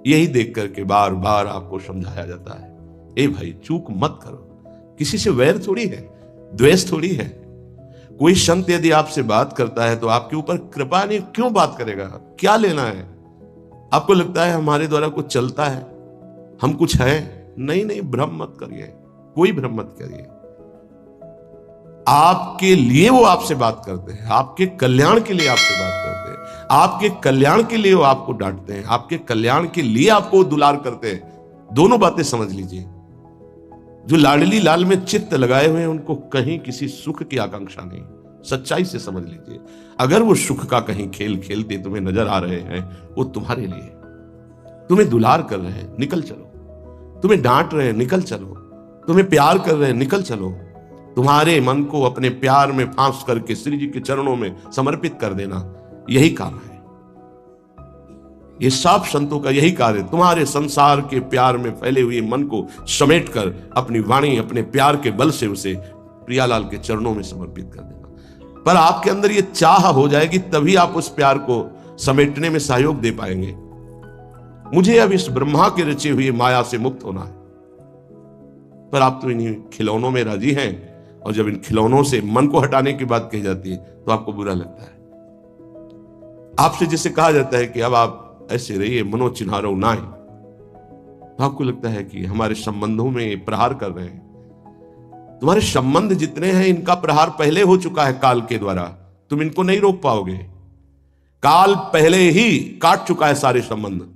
यही देख करके बार बार आपको समझाया जाता है, ए भाई चूक मत करो। किसी से वैर थोड़ी है, द्वेष थोड़ी है। कोई संत यदि आपसे बात करता है तो आपके ऊपर कृपा नहीं, क्यों बात करेगा? क्या लेना है? आपको लगता है हमारे द्वारा कुछ चलता है, हम कुछ है? नहीं नहीं, भ्रम मत करिए, कोई भ्रम मत करिए। आपके लिए वो आपसे बात करते हैं, आपके कल्याण के लिए आपसे बात करते हैं, आपके कल्याण के लिए वो आपको डांटते हैं, आपके कल्याण के लिए आपको दुलार करते हैं। दोनों बातें समझ लीजिए। जो लाडली लाल में चित्त लगाए हुए हैं उनको कहीं किसी सुख की आकांक्षा नहीं। सच्चाई से समझ लीजिए, अगर वो सुख का कहीं खेल खेलते तुम्हें नजर आ रहे हैं, वो तुम्हारे लिए, तुम्हें दुलार कर रहे हैं, निकल चलो। तुम्हें डांट रहे हैं, निकल चलो। तुम्हें प्यार कर रहे हैं, निकल चलो। तुम्हारे मन को अपने प्यार में फांस करके श्री जी के चरणों में समर्पित कर देना, यही काम है। ये सब संतों का यही कार्य है, तुम्हारे संसार के प्यार में फैले हुए मन को समेटकर अपनी वाणी, अपने प्यार के बल से उसे प्रियालाल के चरणों में समर्पित कर देना। पर आपके अंदर ये चाह हो जाएगी, तभी आप उस प्यार को समेटने में सहयोग दे पाएंगे। मुझे अब इस ब्रह्मा के रचे हुए माया से मुक्त होना है, पर आप तो इन्हीं खिलौनों में राजी हैं, और जब इन खिलौनों से मन को हटाने की बात कही जाती है तो आपको बुरा लगता है। आपसे जिसे कहा जाता है कि अब आप ऐसे रहिए, मनो चिन्हारो नाय, तो आपको लगता है कि हमारे संबंधों में प्रहार कर रहे हैं। तुम्हारे संबंध जितने हैं इनका प्रहार पहले हो चुका है काल के द्वारा, तुम इनको नहीं रोक पाओगे। काल पहले ही काट चुका है सारे संबंध।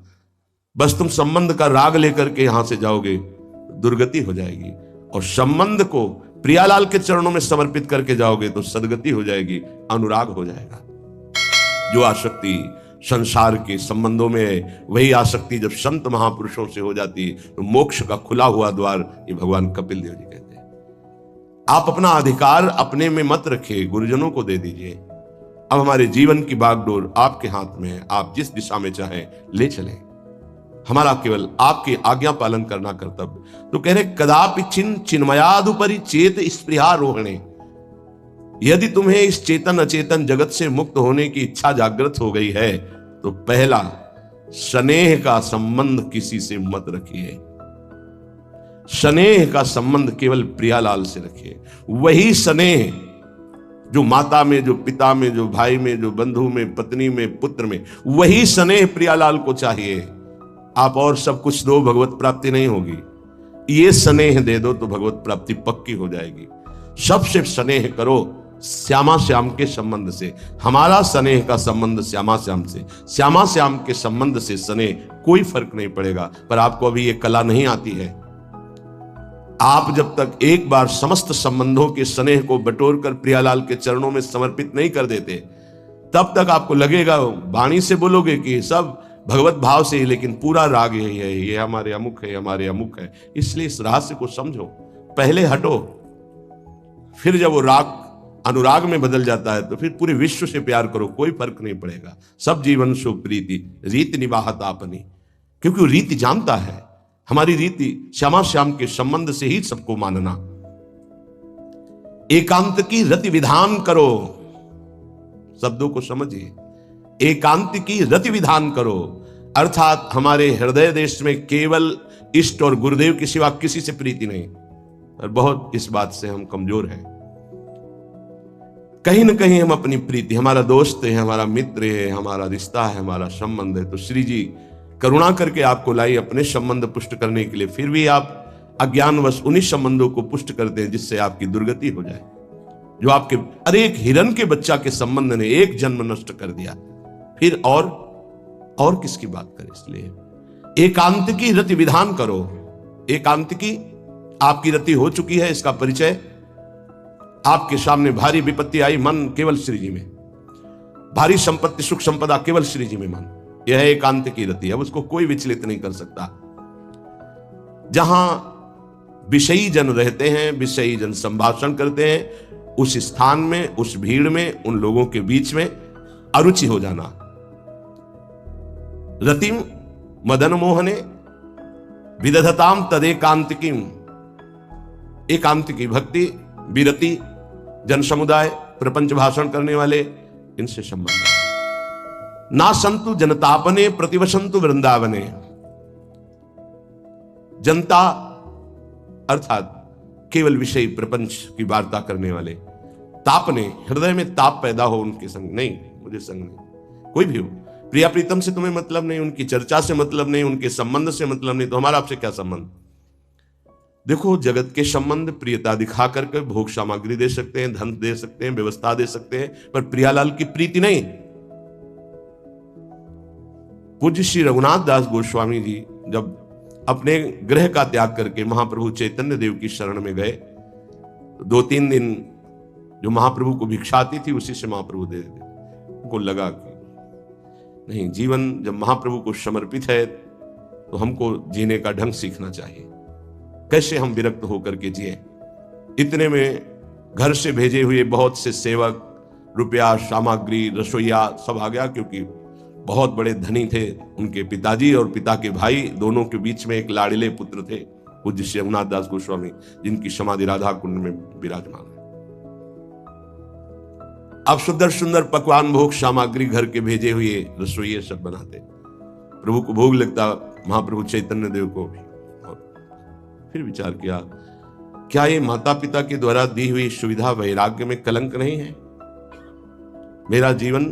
बस तुम संबंध का राग लेकर के यहां से जाओगे, दुर्गति हो जाएगी। और संबंध को प्रियालाल के चरणों में समर्पित करके जाओगे तो सदगति हो जाएगी, अनुराग हो जाएगा। जो आसक्ति संसार के संबंधों में है, वही आसक्ति जब संत महापुरुषों से हो जाती है तो मोक्ष का खुला हुआ द्वार, ये भगवान कपिल देव जी कहते हैं। आप अपना अधिकार अपने में मत रखिए, गुरुजनों को दे दीजिए। अब हमारे जीवन की बागडोर आपके हाथ में है, आप जिस दिशा में चाहें ले चलें। हमारा केवल आपकी आज्ञा पालन करना कर्तव्य। तो कह रहे कदापि चिन चिन्मयादुपरि चेत स्पृहारोहणे, यदि तुम्हें इस चेतन अचेतन जगत से मुक्त होने की इच्छा जागृत हो गई है तो पहला, स्नेह का संबंध किसी से मत रखिए। स्नेह का संबंध केवल प्रियालाल से रखिए। वही स्नेह जो माता में, जो पिता में, जो भाई में, जो बंधु में, पत्नी में, पुत्र में, वही स्नेह प्रियालाल को चाहिए। आप और सब कुछ दो, भगवत प्राप्ति नहीं होगी। ये स्नेह दे दो तो भगवत प्राप्ति पक्की हो जाएगी। सबसे स्नेह करो श्यामा श्याम के संबंध से। हमारा स्नेह का संबंध श्यामा श्याम से, श्यामा श्याम के संबंध से स्नेह, कोई फर्क नहीं पड़ेगा। पर आपको अभी ये कला नहीं आती है। आप जब तक एक बार समस्त संबंधों के स्नेह को बटोर कर प्रियालाल के चरणों में समर्पित नहीं कर देते, तब तक आपको लगेगा, वाणी से बोलोगे कि सब भगवत भाव से ही, लेकिन पूरा राग यही है, ये हमारे अमुक है, हमारे अमुक है। इसलिए इस रहस्य को समझो, पहले हटो, फिर जब वो राग अनुराग में बदल जाता है तो फिर पूरे विश्व से प्यार करो, कोई फर्क नहीं पड़ेगा। सब जीवन शुभ प्रीति रीति निवाहत आपनी, क्योंकि वो रीति जानता है। हमारी रीति श्यामा श्याम के संबंध से ही सबको मानना। एकांत की रति विधान करो, शब्दों को समझिए। एकांत की रति विधान करो, अर्थात हमारे हृदय देश में केवल इष्ट और गुरुदेव के सिवा किसी से प्रीति नहीं। और बहुत इस बात से हम कमजोर हैं। कहीं ना कहीं हम अपनी प्रीति, हमारा दोस्त है, हमारा मित्र है, हमारा रिश्ता है, हमारा संबंध है, तो श्री जी करुणा करके आपको लाई अपने संबंध पुष्ट करने के लिए। फिर भी आप अज्ञानवश उन्हीं संबंधों को पुष्ट करते हैं जिससे आपकी दुर्गति हो जाए। जो आपके, अरे एक हिरन के बच्चा के संबंध ने एक जन्म नष्ट कर दिया, फिर और किसकी बात करें। इसलिए एकांत की रति विधान करो। एकांत की आपकी रति हो चुकी है, इसका परिचय आपके सामने भारी विपत्ति आई, मन केवल श्री जी में, भारी संपत्ति सुख संपदा केवल श्री जी में मन, यह है एकांत की रति। अब उसको कोई विचलित नहीं कर सकता। जहां विषयी जन रहते हैं, विषयी जन संभाषण करते हैं, उस स्थान में, उस भीड़ में, उन लोगों के बीच में अरुचि हो जाना। रतिम मदन मोहने विदधताम तदेकांतिकीम, एकांत की भक्ति, विरति, जन समुदाय, प्रपंच भाषण करने वाले, इनसे संबंध। ना संतु जनतापने प्रतिवसंतु वृंदावने, जनता अर्थात केवल विषय प्रपंच की वार्ता करने वाले, तापने, हृदय में ताप पैदा हो उनके संग नहीं, मुझे संग नहीं। कोई भी हो, प्रिया प्रीतम से तुम्हें मतलब नहीं, उनकी चर्चा से मतलब नहीं, उनके संबंध से मतलब नहीं, तो हमारा आपसे क्या संबंध? देखो, जगत के संबंध प्रियता दिखा करके भोग सामग्री दे सकते हैं, धन दे सकते हैं, व्यवस्था दे सकते हैं, पर प्रियालाल की प्रीति नहीं। पूज्य श्री रघुनाथ दास गोस्वामी जी जब अपने गृह का त्याग करके महाप्रभु चैतन्य देव की शरण में गए, 2-3 दिन जो महाप्रभु को भिक्षा आती थी उसी से महाप्रभु दे देते। उनको लगा कि नहीं, जीवन जब महाप्रभु को समर्पित है तो हमको जीने का ढंग सीखना चाहिए, कैसे हम विरक्त होकर के जिए। इतने में घर से भेजे हुए बहुत से सेवक, रुपया, सामग्री, रसोईया सब आ गया, क्योंकि बहुत बड़े धनी थे उनके पिताजी और पिता के भाई, दोनों के बीच में एक लाड़िले पुत्र थे पूज्य श्री रघुनाथ दास गोस्वामी, जिनकी समाधि राधा कुंड में विराजमान है। अब सुंदर सुंदर पकवान, भोग सामग्री घर के भेजे हुए रसोइये सब बनाते, प्रभु को भोग लगता, महाप्रभु चैतन्य देव को भी। और फिर विचार किया, क्या ये माता पिता के द्वारा दी हुई सुविधा वैराग्य में कलंक नहीं है? मेरा जीवन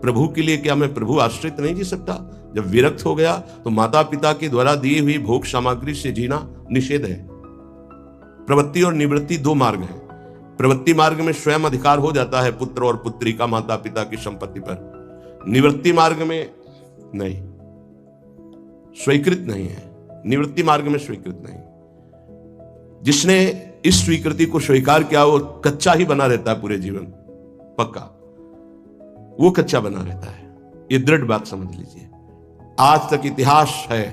प्रभु के लिए, क्या मैं प्रभु आश्रित नहीं जी सकता? जब विरक्त हो गया तो माता पिता के द्वारा दी हुई भोग सामग्री से जीना निषेध है। प्रवृत्ति और निवृत्ति 2 मार्ग हैं। प्रवृत्ति मार्ग में स्वयं अधिकार हो जाता है पुत्र और पुत्री का माता पिता की संपत्ति पर, निवृत्ति मार्ग में नहीं, स्वीकृत नहीं है। निवृत्ति मार्ग में स्वीकृत नहीं। जिसने इस स्वीकृति को स्वीकार किया वो कच्चा ही बना रहता है पूरे जीवन, पक्का वो कच्चा बना रहता है। ये दृढ़ बात समझ लीजिए। आज तक इतिहास है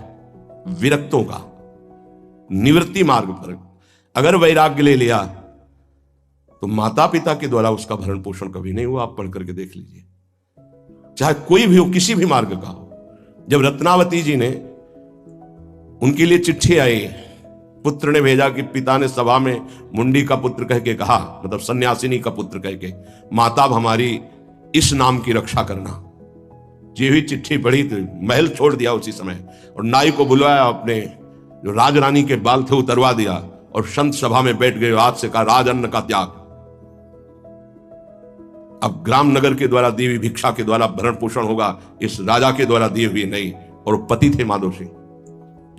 विरक्तों का। निवृत्ति मार्ग पर अगर वैराग्य ले लिया तो माता पिता के द्वारा उसका भरण पोषण कभी नहीं हुआ। आप पढ़ करके देख लीजिए, चाहे कोई भी हो, किसी भी मार्ग का हो। जब रत्नावती जी ने, उनके लिए चिट्ठी आई, पुत्र ने भेजा कि पिता ने सभा में मुंडी का पुत्र कह के कहा, मतलब सन्यासिनी का पुत्र कह के, माता हमारी इस नाम की रक्षा करना। ये हुई चिट्ठी पढ़ी तो महल छोड़ दिया उसी समय, और नाई को बुलवाया, अपने जो राजरानी के बाल थे उतरवा दिया, और संत सभा में बैठ गए। हाथ से कहा, राजअन्न का त्याग। अब ग्राम नगर के द्वारा दी हुई भिक्षा के द्वारा भरण पोषण होगा, इस राजा के द्वारा दिए हुए नहीं। और पति थे माधव सिंह।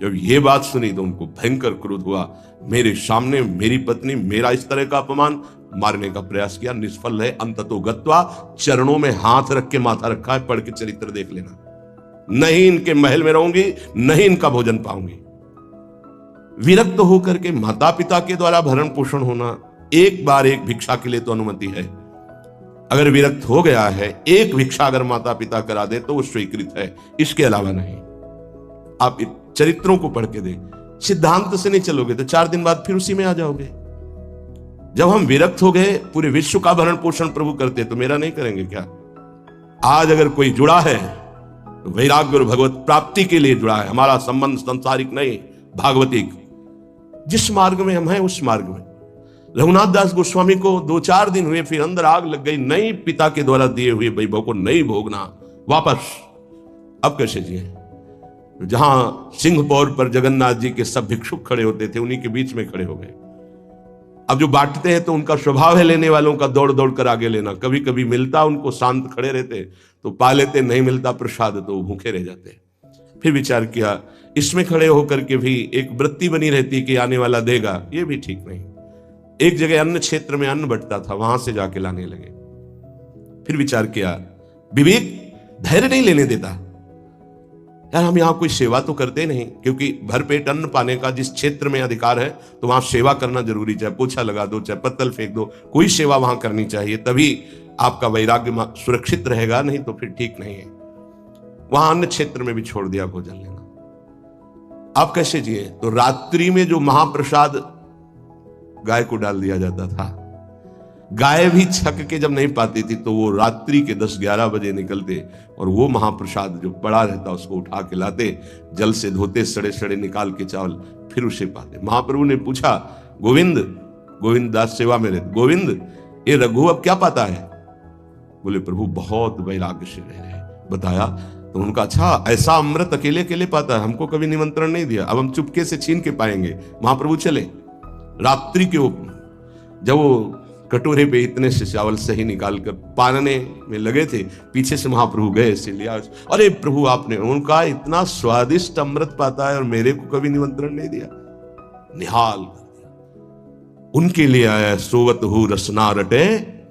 जब ये बात सुनी तो उनको भयंकर क्रोध हुआ। मेरे सामने मेरी पत्नी, मेरा इस तरह का अपमान, मारने का प्रयास किया, निष्फल है। अंततो गत्वा, चरणों में हाथ रख के माथा रखा है, पढ़ के चरित्र देख लेना। नहीं इनके महल में रहूंगी, नहीं इनका भोजन पाऊंगी। विरक्त होकर के माता पिता के द्वारा भरण पोषण होना, एक बार एक भिक्षा के लिए तो अनुमति है। अगर विरक्त हो गया है, एक भिक्षा अगर माता पिता करा दे तो वो स्वीकृत है, इसके अलावा नहीं। आप चरित्रों को पढ़ के दें। सिद्धांत से नहीं चलोगे तो 4 दिन बाद फिर उसी में आ जाओगे। जब हम विरक्त हो गए, पूरे विश्व का भरण पोषण प्रभु करते, तो मेरा नहीं करेंगे क्या? आज अगर कोई जुड़ा है तो वैराग्य और भगवत प्राप्ति के लिए जुड़ा है। हमारा संबंध संसारिक नहीं, भागवतिक। जिस मार्ग में हम हैं उस मार्ग में। रघुनाथ दास गोस्वामी को 2-4 दिन हुए, फिर अंदर आग लग गई। नहीं, पिता के द्वारा दिए हुए वैभव को नहीं भोगना, वापस। अब कैसे जिए? जहां सिंहपौर पर जगन्नाथ जी के सब भिक्षुक खड़े होते थे, उन्हीं के बीच में खड़े हो गए। अब जो बांटते हैं तो उनका स्वभाव है लेने वालों का दौड़ दौड़ कर आगे लेना। कभी कभी मिलता उनको, शांत खड़े रहते तो पा लेते, नहीं मिलता प्रसाद तो भूखे रह जाते। फिर विचार किया, इसमें खड़े होकर के भी एक वृत्ति बनी रहती कि आने वाला देगा, ये भी ठीक नहीं। एक जगह अन्न क्षेत्र में अन्न बंटता था, वहां से जाके लाने लगे। फिर विचार किया, विवेक धैर्य नहीं लेने देता। यार हम यहां कोई सेवा तो करते नहीं, क्योंकि भरपेट अन्न पाने का जिस क्षेत्र में अधिकार है तो वहां सेवा करना जरूरी। चाहे पोछा लगा दो, चाहे पत्तल फेंक दो, कोई सेवा वहां करनी चाहिए, तभी आपका वैराग्य सुरक्षित रहेगा, नहीं तो फिर ठीक नहीं है। वहां अन्य क्षेत्र में भी छोड़ दिया भोजन लेना। आप कैसे जिए? तो रात्रि में जो महाप्रसाद गाय को डाल दिया जाता था, गाय भी छक के जब नहीं पाती थी तो वो रात्रि के 10-11 बजे निकलते और वो महाप्रसाद जो पड़ा रहता उसको उठा के लाते, जल से धोते, सड़े सड़े निकाल के चावल, फिर उसे पाते। महाप्रभु ने पूछा, गोविंद, गोविंद दास सेवा में रहते, गोविंद ये रघु अब क्या पाता है? बोले प्रभु बहुत वैराग्य से रह रहे। बताया, तो उनका अच्छा, ऐसा अमृत अकेले अकेले पाता है, हमको कभी निमंत्रण नहीं दिया, अब हम चुपके से छीन के पाएंगे। महाप्रभु चले रात्रि के जब वो कटोरे पे इतने से चावल सही निकाल कर पानने में लगे थे, पीछे से महाप्रभु गए से लिया। अरे प्रभु आपने, उनका इतना स्वादिष्ट अमृत पाता है और मेरे को कभी निमंत्रण नहीं दिया, निहाल कर दिया। उनके लिए आया सोवत हु रसना रटे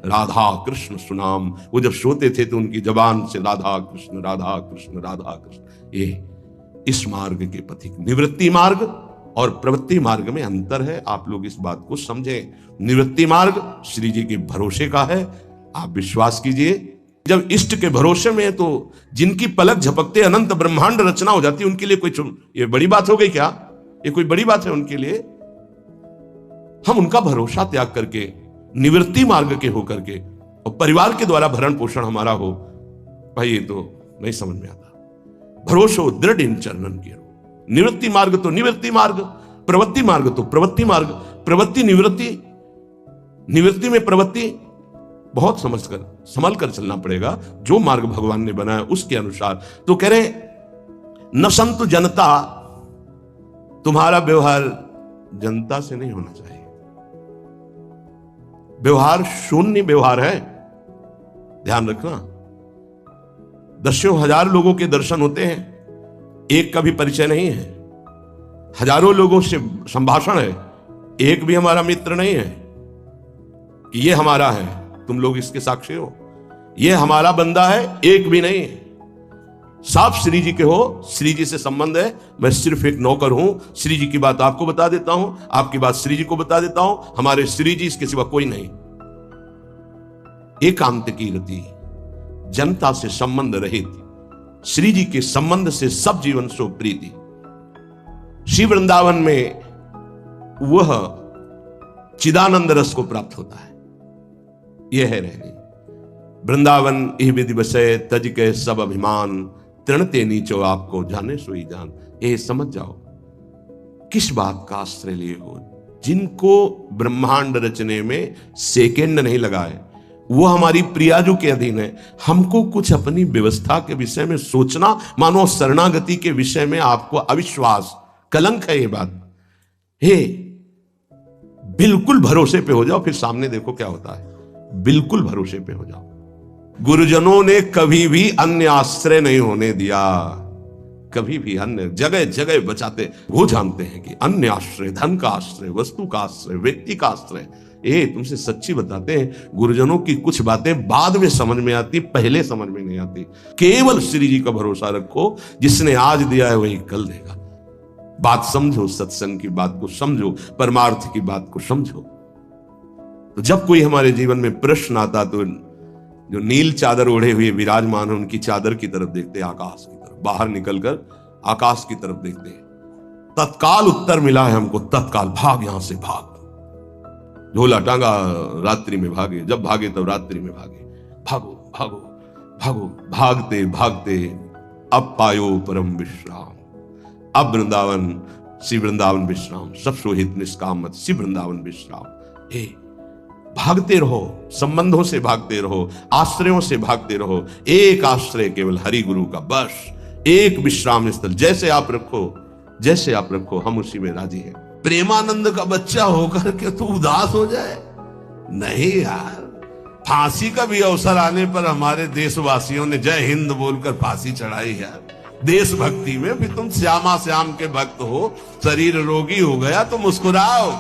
राधा कृष्ण सुनाम। वो जब सोते थे तो उनकी जबान से राधा कृष्ण राधा कृष्ण राधा कृष्ण। ये इस मार्ग के पथिक, निवृत्ति मार्ग और प्रवृत्ति मार्ग में अंतर है, आप लोग इस बात को समझें। निवृत्ति मार्ग श्री जी के भरोसे का है, आप विश्वास कीजिए। जब इष्ट के भरोसे में है तो जिनकी पलक झपकते अनंत ब्रह्मांड रचना हो जाती है, उनके लिए कोई ये बड़ी बात हो गई क्या? ये कोई बड़ी बात है उनके लिए? हम उनका भरोसा त्याग करके निवृत्ति मार्ग के होकर के और परिवार के द्वारा भरण पोषण हमारा हो, भाई ये तो नहीं समझ में आता। भरोसो दृढ़ इन चरणन के। निवृत्ति मार्ग तो निवृत्ति मार्ग, प्रवृत्ति मार्ग तो प्रवृत्ति मार्ग, प्रवृत्ति निवृत्ति, निवृत्ति में प्रवृत्ति, बहुत समझकर संभल कर चलना पड़ेगा। जो मार्ग भगवान ने बनाया उसके अनुसार। तो कह रहे न संतु जनता, तुम्हारा व्यवहार जनता से नहीं होना चाहिए। व्यवहार शून्य व्यवहार है, ध्यान रखना। दसियों हजार लोगों के दर्शन होते हैं, एक का भी परिचय नहीं है। हजारों लोगों से संभाषण है, एक भी हमारा मित्र नहीं है कि ये हमारा है, तुम लोग इसके साक्षी हो। ये हमारा बंदा है, एक भी नहीं है। सब श्री जी के हो, श्री जी से संबंध है। मैं सिर्फ एक नौकर हूं, श्री जी की बात आपको बता देता हूं, आपकी बात श्री जी को बता देता हूं। हमारे श्री जी, इसके सिवा कोई नहीं। एकांत की रति, जनता से संबंध रहित, श्री जी के संबंध से सब जीवन सो प्रीति। श्री वृंदावन में वह चिदानंद रस को प्राप्त होता है। यह है रहनी। वृंदावन इह विधि बसे तज के सब अभिमान, तृणते नीचो आपको जाने सोई जान। ये समझ जाओ किस बात का आश्रय लिए हो। जिनको ब्रह्मांड रचने में सेकेंड नहीं लगाए, वो हमारी प्रियाजू के अधीन है। हमको कुछ अपनी व्यवस्था के विषय में सोचना, मानो शरणागति के विषय में आपको अविश्वास, कलंक है ये बात। हे, बिल्कुल भरोसे पे हो जाओ, फिर सामने देखो क्या होता है। बिल्कुल भरोसे पे हो जाओ। गुरुजनों ने कभी भी अन्य आश्रय नहीं होने दिया, कभी भी। अन्य जगह जगह बचाते, वो जानते हैं कि अन्य आश्रय, धन का आश्रय, वस्तु का आश्रय, व्यक्ति का आश्रय। तुमसे सच्ची बताते हैं, गुरुजनों की कुछ बातें बाद में समझ में आती, पहले समझ में नहीं आती। केवल श्री जी का भरोसा रखो, जिसने आज दिया है वही कल देगा। बात समझो, सत्संग की बात को समझो, परमार्थ की बात को समझो। तो जब कोई हमारे जीवन में प्रश्न आता तो जो नील चादर ओढ़े हुए विराजमान है, उनकी चादर की तरफ देखते, आकाश की तरफ। बाहर निकलकर आकाश की तरफ देखते, तत्काल उत्तर मिला है हमको, तत्काल भाग, यहां से भाग। झोला टांगा, रात्रि में भागे, जब भागे तब रात्रि में भागे। भागो भागो भागो, भागते भागते अब पायो परम विश्राम। अब वृंदावन, श्री वृंदावन विश्राम, सब सोहित निष्काम मत, श्री वृंदावन विश्राम। भागते रहो, संबंधों से भागते रहो, आश्रयों से भागते रहो। एक आश्रय केवल हरि गुरु का, बस एक विश्राम स्थल। जैसे आप रखो, जैसे आप रखो, हम उसी में राजी हैं। प्रेमानंद का बच्चा होकर के तू उदास हो जाए? नहीं यार, फांसी का भी अवसर आने पर हमारे देशवासियों ने जय हिंद बोलकर फांसी चढ़ाई है। देशभक्ति में भी तुम श्यामा श्याम के भक्त हो, शरीर रोगी हो गया तो मुस्कुराओ।